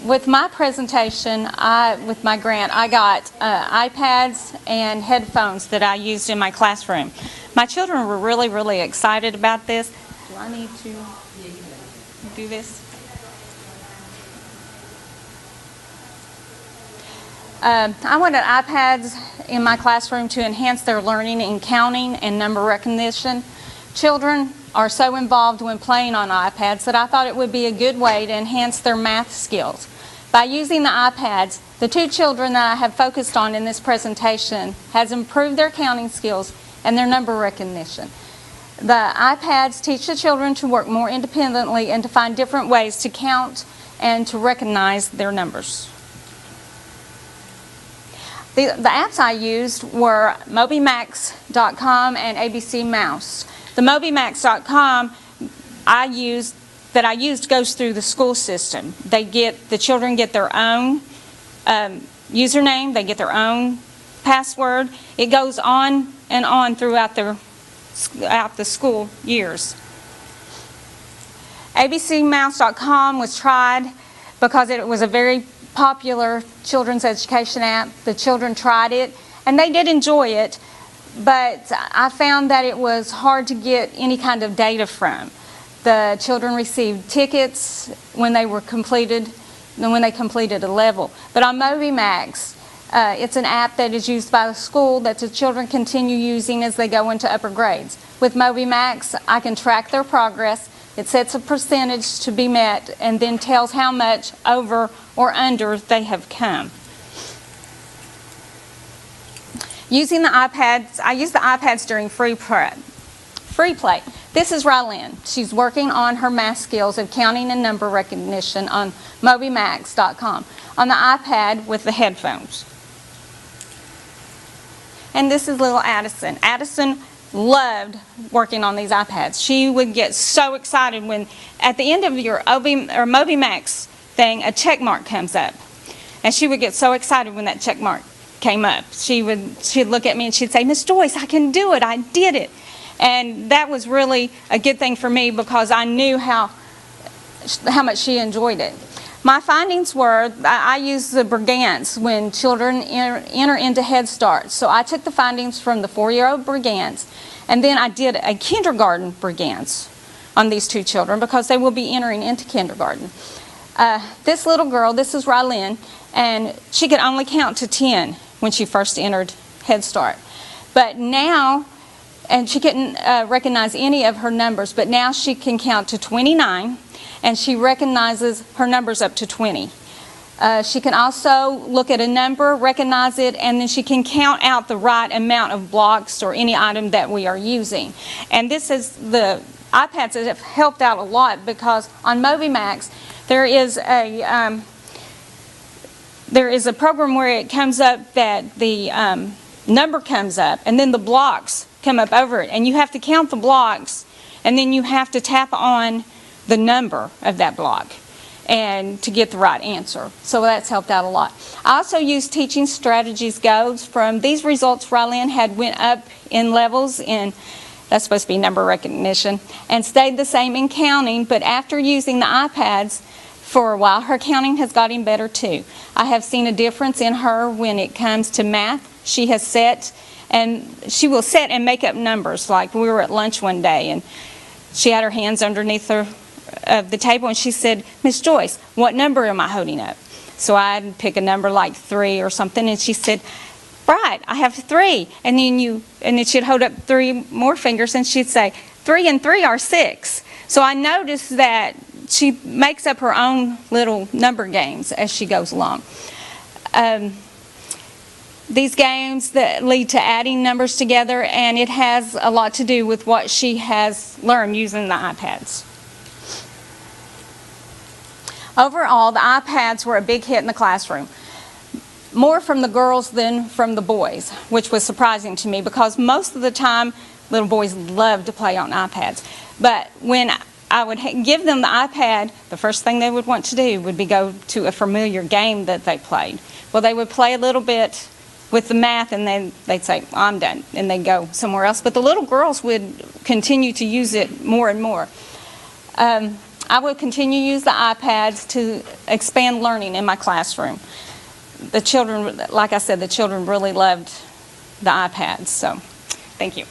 With my presentation, with my grant, I got iPads and headphones that I used in my classroom. My children were really, really excited about this. Do I need to do this? I wanted iPads in my classroom to enhance their learning in counting and number recognition. Children are so involved when playing on iPads that I thought it would be a good way to enhance their math skills. By using the iPads, the two children that I have focused on in this presentation has improved their counting skills and their number recognition. The iPads teach the children to work more independently and to find different ways to count and to recognize their numbers. The apps I used were MobyMax.com and ABC Mouse. The MobyMax.com I used goes through the school system. The children get their own username, they get their own password. It goes on and on throughout the school years. ABCMouse.com was tried because it was a very popular children's education app. The children tried it and they did enjoy it, but I found that it was hard to get any kind of data from. The children received tickets when they completed a level. But on MobyMax, it's an app that is used by the school that the children continue using as they go into upper grades. With MobyMax, I can track their progress. It sets a percentage to be met and then tells how much over or under they have come. Using the iPads, I use the iPads during free play. This is Rylan. She's working on her math skills of counting and number recognition on MobyMax.com on the iPad with the headphones. And this is little Addison. Addison loved working on these iPads. She would get so excited when at the end of your MobyMax thing a check mark comes up. And she would get so excited when that check mark came up. She'd look at me and she'd say, "Miss Joyce, I can do it. I did it." And that was really a good thing for me because I knew how much she enjoyed it. My findings were, I use the Brigance when children enter into Head Start. So I took the findings from the 4-year-old Brigance, and then I did a kindergarten Brigance on these two children because they will be entering into kindergarten. This little girl, this is Rylan, and she could only count to 10 when she first entered Head Start. But now, and she couldn't recognize any of her numbers, but now she can count to 29, and she recognizes her numbers up to 20. She can also look at a number, recognize it, and then she can count out the right amount of blocks or any item that we are using. And this is the iPads that have helped out a lot because on MobyMax there is a program where it comes up that the number comes up and then the blocks come up over it, and you have to count the blocks and then you have to tap on the number of that block and to get the right answer. So that's helped out a lot. I also used Teaching Strategies Goes. From these results, Rylan had went up in levels in, that's supposed to be number recognition, and stayed the same in counting, but after using the iPads for a while, her counting has gotten better too. I have seen a difference in her when it comes to math. She has set, and she will set and make up numbers. Like we were at lunch one day, and she had her hands underneath the table, and she said, "Miss Joyce, what number am I holding up?" So I'd pick a number like 3 or something, and she said, "Right, I have 3." And then she'd hold up 3 more fingers, and she'd say, 3 and 3 are 6. So I noticed that she makes up her own little number games as she goes along. These games that lead to adding numbers together, and it has a lot to do with what she has learned using the iPads. Overall, the iPads were a big hit in the classroom. More from the girls than from the boys, which was surprising to me because most of the time little boys love to play on iPads. But when I would give them the iPad, the first thing they would want to do would be go to a familiar game that they played. Well, they would play a little bit with the math and then they'd say, "I'm done," and they'd go somewhere else. But the little girls would continue to use it more and more. I will continue to use the iPads to expand learning in my classroom. The children, like I said, the children really loved the iPads, so thank you.